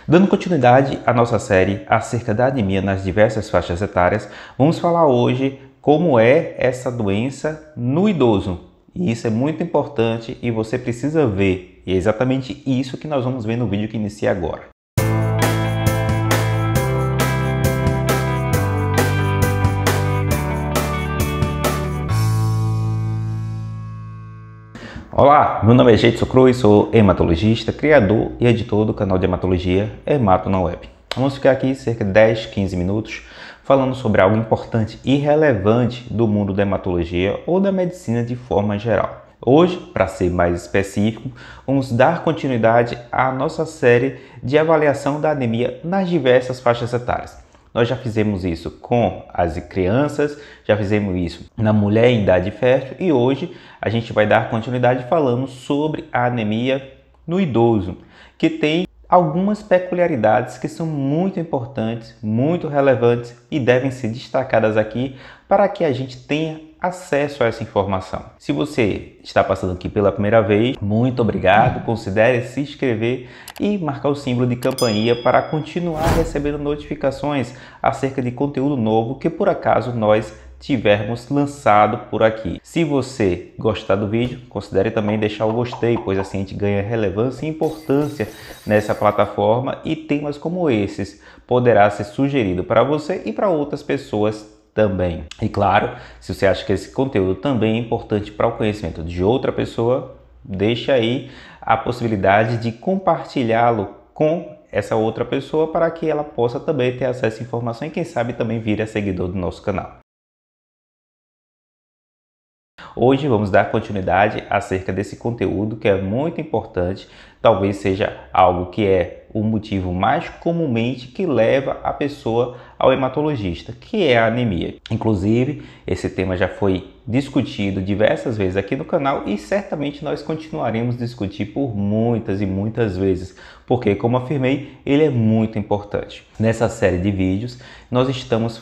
Dando continuidade à nossa série acerca da anemia nas diversas faixas etárias, vamos falar hoje como é essa doença no idoso. E isso é muito importante e você precisa ver. E é exatamente isso que nós vamos ver no vídeo que inicia agora. Olá, meu nome é Geitson Cruz, sou hematologista, criador e editor do canal de hematologia Hemato na Web. Vamos ficar aqui cerca de 10, 15 minutos falando sobre algo importante e relevante do mundo da hematologia ou da medicina de forma geral. Hoje, para ser mais específico, vamos dar continuidade à nossa série de avaliação da anemia nas diversas faixas etárias. Nós já fizemos isso com as crianças, já fizemos isso na mulher em idade fértil e hoje a gente vai dar continuidade falando sobre a anemia no idoso, que tem algumas peculiaridades que são muito importantes, muito relevantes e devem ser destacadas aqui para que a gente tenha acesso a essa informação. Se você está passando aqui pela primeira vez, muito obrigado, considere se inscrever e marcar o símbolo de campainha para continuar recebendo notificações acerca de conteúdo novo que por acaso nós tivermos lançado por aqui. Se você gostar do vídeo, considere também deixar o gostei, pois assim a gente ganha relevância e importância nessa plataforma e temas como esses poderá ser sugerido para você e para outras pessoas também. E claro, se você acha que esse conteúdo também é importante para o conhecimento de outra pessoa, deixa aí a possibilidade de compartilhá-lo com essa outra pessoa para que ela possa também ter acesso à informação e quem sabe também vir a seguidor do nosso canal. Hoje vamos dar continuidade acerca desse conteúdo que é muito importante, talvez seja algo que é o motivo mais comumente que leva a pessoa ao hematologista, que é a anemia. Inclusive, esse tema já foi discutido diversas vezes aqui no canal e certamente nós continuaremos a discutir por muitas e muitas vezes, porque, como afirmei, ele é muito importante. Nessa série de vídeos, nós estamos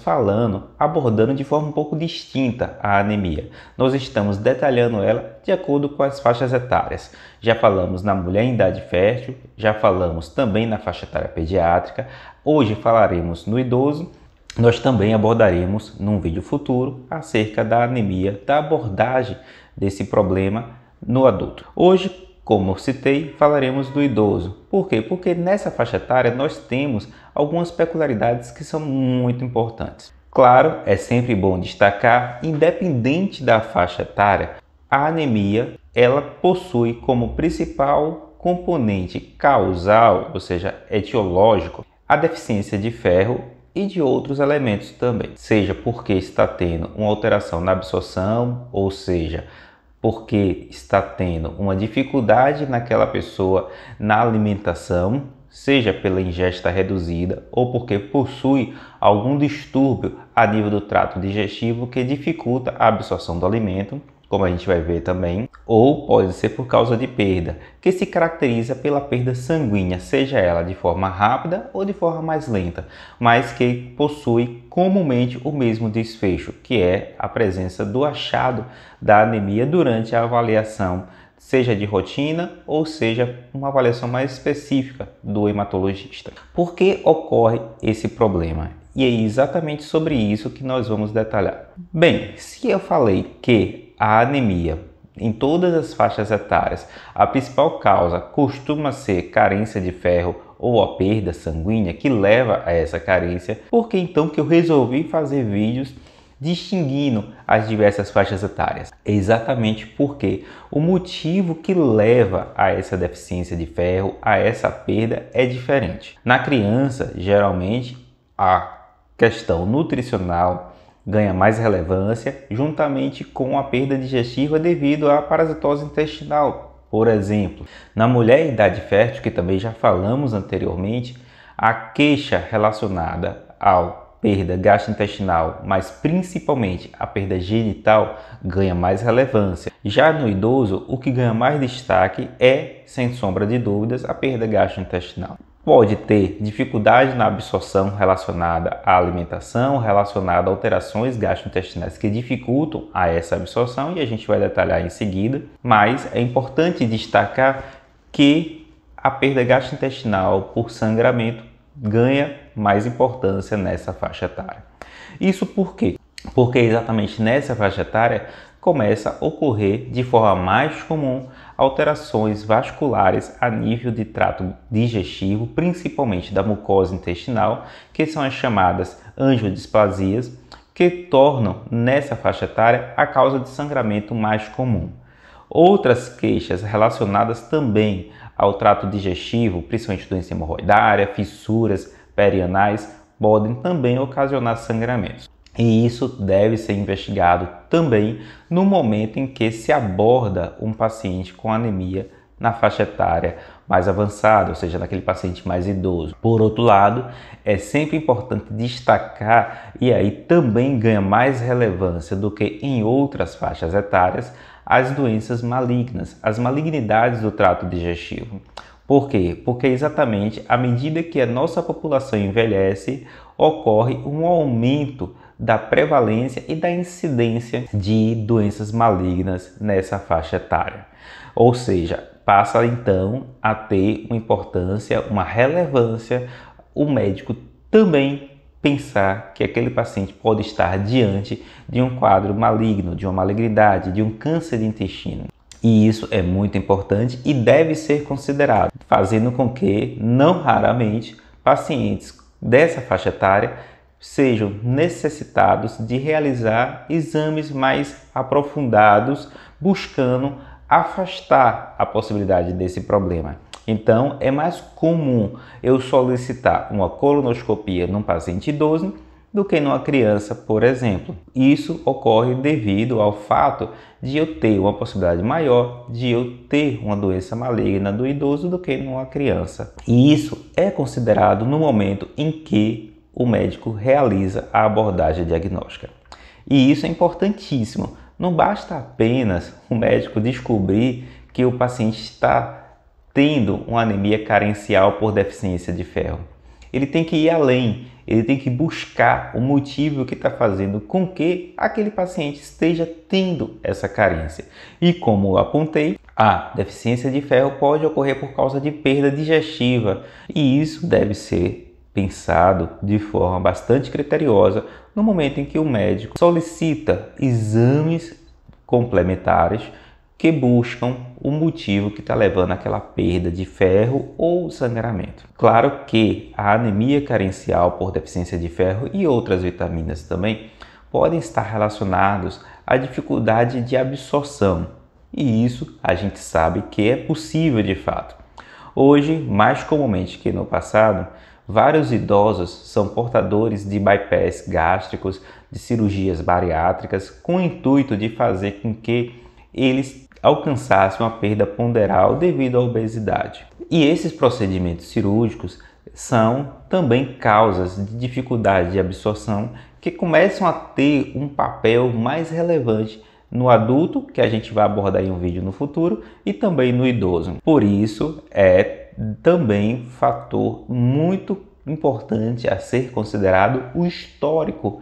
abordando de forma um pouco distinta a anemia. Nós estamos detalhando ela de acordo com as faixas etárias. Já falamos na mulher em idade fértil, já falamos também na faixa etária pediátrica. Hoje falaremos no idoso. Nós também abordaremos num vídeo futuro acerca da anemia, da abordagem desse problema no adulto. Hoje, como eu citei, falaremos do idoso. Por quê? Porque nessa faixa etária nós temos algumas peculiaridades que são muito importantes. Claro, é sempre bom destacar, independente da faixa etária, a anemia ela possui como principal componente causal, ou seja, etiológico, a deficiência de ferro e de outros elementos também. Seja porque está tendo uma alteração na absorção, ou seja, porque está tendo uma dificuldade naquela pessoa na alimentação, seja pela ingesta reduzida ou porque possui algum distúrbio a nível do trato digestivo que dificulta a absorção do alimento, como a gente vai ver também, ou pode ser por causa de perda, que se caracteriza pela perda sanguínea, seja ela de forma rápida ou de forma mais lenta, mas que possui comumente o mesmo desfecho, que é a presença do achado da anemia durante a avaliação, seja de rotina ou seja uma avaliação mais específica do hematologista. Por que ocorre esse problema? E é exatamente sobre isso que nós vamos detalhar. Bem, se eu falei que a anemia em todas as faixas etárias, a principal causa costuma ser carência de ferro ou a perda sanguínea que leva a essa carência, por que então que eu resolvi fazer vídeos distinguindo as diversas faixas etárias? É exatamente porque o motivo que leva a essa deficiência de ferro, a essa perda, é diferente. Na criança, geralmente, a questão nutricional ganha mais relevância juntamente com a perda digestiva devido à parasitose intestinal. Por exemplo, na mulher em idade fértil, que também já falamos anteriormente, a queixa relacionada à perda gastrointestinal, mas principalmente a perda genital, ganha mais relevância. Já no idoso, o que ganha mais destaque é, sem sombra de dúvidas, a perda gastrointestinal. Pode ter dificuldade na absorção relacionada à alimentação, relacionada a alterações gastrointestinais que dificultam a essa absorção e a gente vai detalhar em seguida. Mas é importante destacar que a perda gastrointestinal por sangramento ganha mais importância nessa faixa etária. Isso por quê? Porque exatamente nessa faixa etária começa a ocorrer de forma mais comum alterações vasculares a nível de trato digestivo, principalmente da mucosa intestinal, que são as chamadas angiodisplasias, que tornam nessa faixa etária a causa de sangramento mais comum. Outras queixas relacionadas também ao trato digestivo, principalmente doença hemorroidária, fissuras perianais, podem também ocasionar sangramentos. E isso deve ser investigado também no momento em que se aborda um paciente com anemia na faixa etária mais avançada, ou seja, naquele paciente mais idoso. Por outro lado, é sempre importante destacar, e aí também ganha mais relevância do que em outras faixas etárias, as doenças malignas, as malignidades do trato digestivo. Por quê? Porque exatamente à medida que a nossa população envelhece, ocorre um aumento da prevalência e da incidência de doenças malignas nessa faixa etária. Ou seja, passa então a ter uma importância, uma relevância, o médico também pensar que aquele paciente pode estar diante de um quadro maligno, de uma malignidade, de um câncer de intestino. E isso é muito importante e deve ser considerado, fazendo com que, não raramente, pacientes dessa faixa etária sejam necessitados de realizar exames mais aprofundados, buscando afastar a possibilidade desse problema. Então, é mais comum eu solicitar uma colonoscopia num paciente idoso do que numa criança, por exemplo. Isso ocorre devido ao fato de eu ter uma possibilidade maior de eu ter uma doença maligna do idoso do que numa criança. E isso é considerado no momento em que o médico realiza a abordagem diagnóstica. E isso é importantíssimo. Não basta apenas o médico descobrir que o paciente está tendo uma anemia carencial por deficiência de ferro. Ele tem que ir além, ele tem que buscar o motivo que está fazendo com que aquele paciente esteja tendo essa carência. E como eu apontei, a deficiência de ferro pode ocorrer por causa de perda digestiva e isso deve ser pensado de forma bastante criteriosa no momento em que o médico solicita exames complementares que buscam o motivo que está levando àquela perda de ferro ou sangramento. Claro que a anemia carencial por deficiência de ferro e outras vitaminas também podem estar relacionados à dificuldade de absorção, e isso a gente sabe que é possível de fato. Hoje, mais comumente que no passado, vários idosos são portadores de bypass gástricos, de cirurgias bariátricas, com o intuito de fazer com que eles alcançassem uma perda ponderal devido à obesidade. E esses procedimentos cirúrgicos são também causas de dificuldade de absorção que começam a ter um papel mais relevante no adulto, que a gente vai abordar em um vídeo no futuro, e também no idoso. Por isso, é também fator muito importante a ser considerado o histórico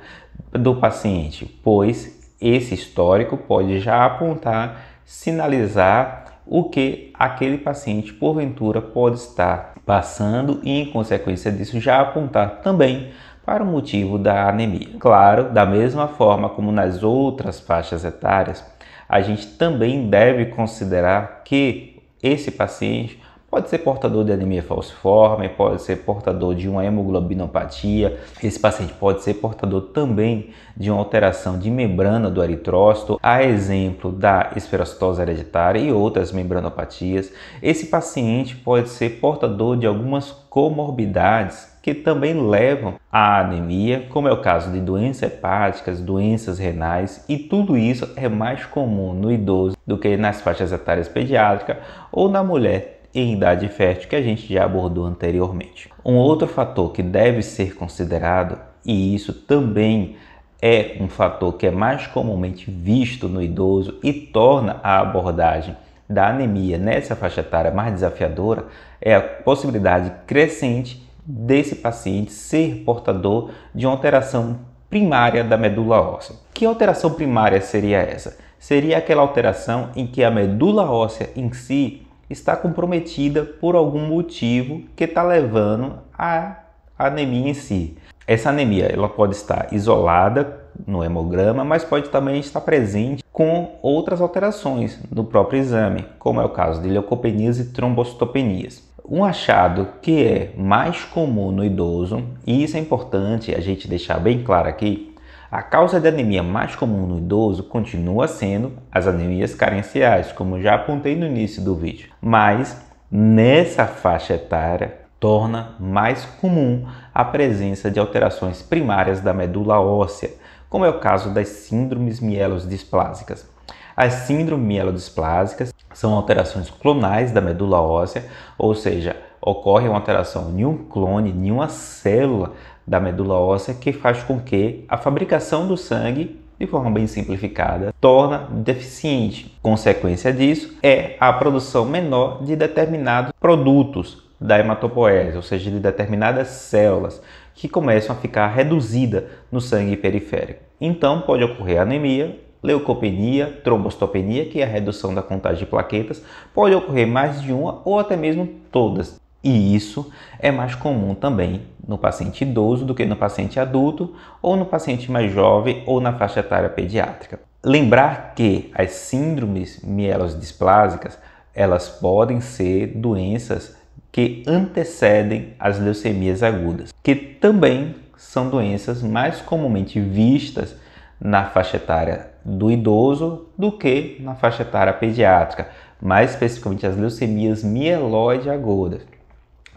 do paciente, pois esse histórico pode já apontar, sinalizar o que aquele paciente porventura pode estar passando e, em consequência disso, já apontar também para o motivo da anemia. Claro, da mesma forma como nas outras faixas etárias, a gente também deve considerar que esse paciente pode ser portador de anemia falciforme, pode ser portador de uma hemoglobinopatia. Esse paciente pode ser portador também de uma alteração de membrana do eritrócito, a exemplo da esferocitose hereditária e outras membranopatias. Esse paciente pode ser portador de algumas comorbidades que também levam à anemia, como é o caso de doenças hepáticas, doenças renais, e tudo isso é mais comum no idoso do que nas faixas etárias pediátricas ou na mulher em idade fértil, que a gente já abordou anteriormente. Um outro fator que deve ser considerado, e isso também é um fator que é mais comumente visto no idoso e torna a abordagem da anemia nessa faixa etária mais desafiadora, é a possibilidade crescente desse paciente ser portador de uma alteração primária da medula óssea. Que alteração primária seria essa? Seria aquela alteração em que a medula óssea em si está comprometida por algum motivo que está levando à anemia em si. Essa anemia ela pode estar isolada no hemograma, mas pode também estar presente com outras alterações no próprio exame, como é o caso de leucopenias e trombocitopenias. Um achado que é mais comum no idoso, e isso é importante a gente deixar bem claro aqui, a causa de anemia mais comum no idoso continua sendo as anemias carenciais, como já apontei no início do vídeo. Mas nessa faixa etária torna mais comum a presença de alterações primárias da medula óssea, como é o caso das síndromes mielodisplásicas. As síndromes mielodisplásicas são alterações clonais da medula óssea, ou seja, ocorre uma alteração em um clone, em uma célula da medula óssea que faz com que a fabricação do sangue, de forma bem simplificada, torna deficiente. Consequência disso é a produção menor de determinados produtos da hematopoese, ou seja, de determinadas células que começam a ficar reduzidas no sangue periférico. Então pode ocorrer anemia, leucopenia, trombocitopenia, que é a redução da contagem de plaquetas, pode ocorrer mais de uma ou até mesmo todas. E isso é mais comum também no paciente idoso do que no paciente adulto ou no paciente mais jovem ou na faixa etária pediátrica. Lembrar que as síndromes mielodisplásicas, elas podem ser doenças que antecedem as leucemias agudas, que também são doenças mais comumente vistas na faixa etária do idoso do que na faixa etária pediátrica, mais especificamente as leucemias mieloide agudas,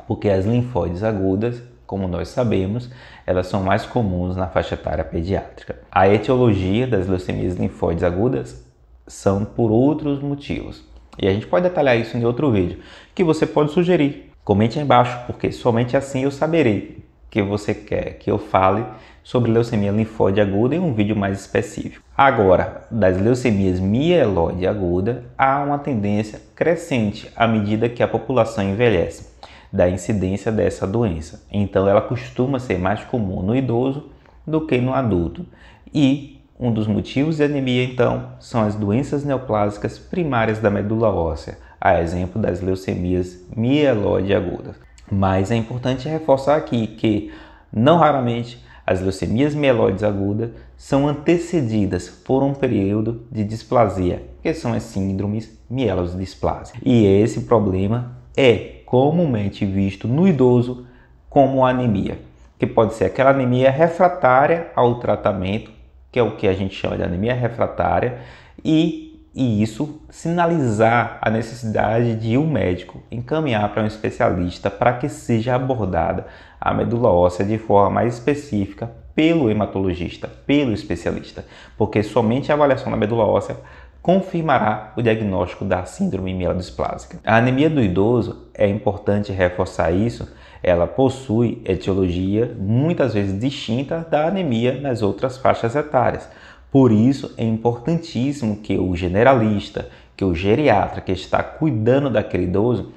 porque as linfóides agudas, como nós sabemos, elas são mais comuns na faixa etária pediátrica. A etiologia das leucemias linfóides agudas são por outros motivos. E a gente pode detalhar isso em outro vídeo, que você pode sugerir. Comente aí embaixo, porque somente assim eu saberei que você quer que eu fale sobre leucemia linfóide aguda em um vídeo mais específico. Agora, das leucemias mieloide aguda, há uma tendência crescente à medida que a população envelhece, da incidência dessa doença. Então, ela costuma ser mais comum no idoso do que no adulto. E um dos motivos de anemia, então, são as doenças neoplásicas primárias da medula óssea, a exemplo das leucemias mieloide agudas. Mas é importante reforçar aqui que, não raramente, as leucemias mieloides agudas são antecedidas por um período de displasia, que são as síndromes mielodisplásicas. E esse problema é comumente visto no idoso como anemia, que pode ser aquela anemia refratária ao tratamento, que é o que a gente chama de anemia refratária, e isso sinalizar a necessidade de um médico encaminhar para um especialista para que seja abordada a medula óssea de forma mais específica pelo hematologista, pelo especialista, porque somente a avaliação da medula óssea confirmará o diagnóstico da síndrome mielodisplásica. A anemia do idoso, é importante reforçar isso, ela possui etiologia muitas vezes distinta da anemia nas outras faixas etárias. Por isso é importantíssimo que o generalista, que o geriatra que está cuidando daquele idoso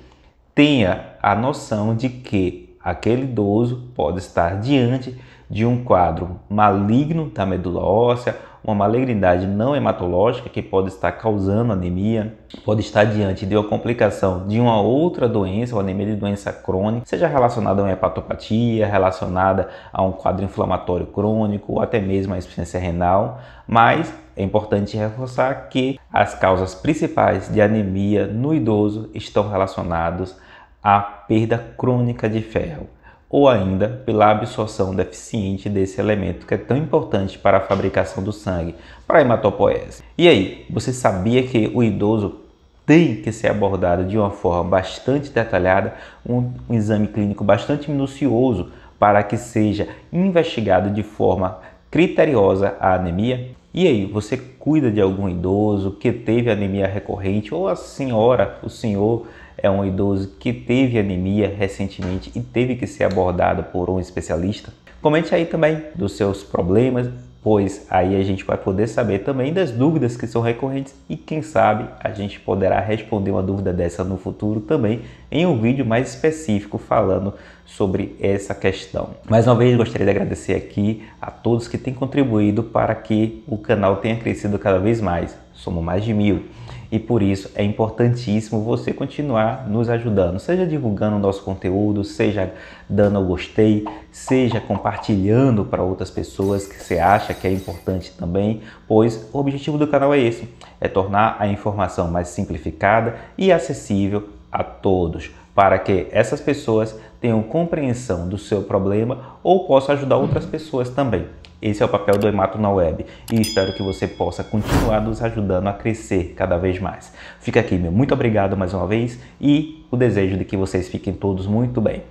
tenha a noção de que aquele idoso pode estar diante de um quadro maligno da medula óssea, uma malignidade não hematológica que pode estar causando anemia, pode estar diante de uma complicação de uma outra doença, uma anemia de doença crônica, seja relacionada a uma hepatopatia, relacionada a um quadro inflamatório crônico ou até mesmo a insuficiência renal, mas é importante reforçar que as causas principais de anemia no idoso estão relacionadas à perda crônica de ferro, ou ainda pela absorção deficiente desse elemento que é tão importante para a fabricação do sangue, para a hematopoese. E aí, você sabia que o idoso tem que ser abordado de uma forma bastante detalhada, um exame clínico bastante minucioso para que seja investigado de forma criteriosa a anemia? E aí, você cuida de algum idoso que teve anemia recorrente, ou a senhora, o senhor é um idoso que teve anemia recentemente e teve que ser abordado por um especialista? Comente aí também dos seus problemas, pois aí a gente vai poder saber também das dúvidas que são recorrentes e quem sabe a gente poderá responder uma dúvida dessa no futuro também em um vídeo mais específico falando sobre essa questão. Mais uma vez gostaria de agradecer aqui a todos que têm contribuído para que o canal tenha crescido cada vez mais. Somos mais de 1000. e por isso é importantíssimo você continuar nos ajudando, seja divulgando o nosso conteúdo, seja dando o gostei, seja compartilhando para outras pessoas que você acha que é importante também, pois o objetivo do canal é esse, é tornar a informação mais simplificada e acessível a todos, para que essas pessoas tenham compreensão do seu problema ou possam ajudar outras pessoas também. Esse é o papel do Hemato na Web e espero que você possa continuar nos ajudando a crescer cada vez mais. Fica aqui meu muito obrigado mais uma vez e o desejo de que vocês fiquem todos muito bem.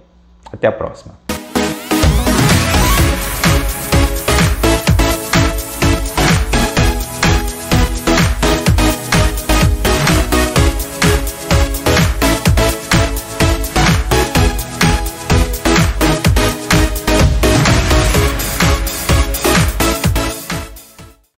Até a próxima!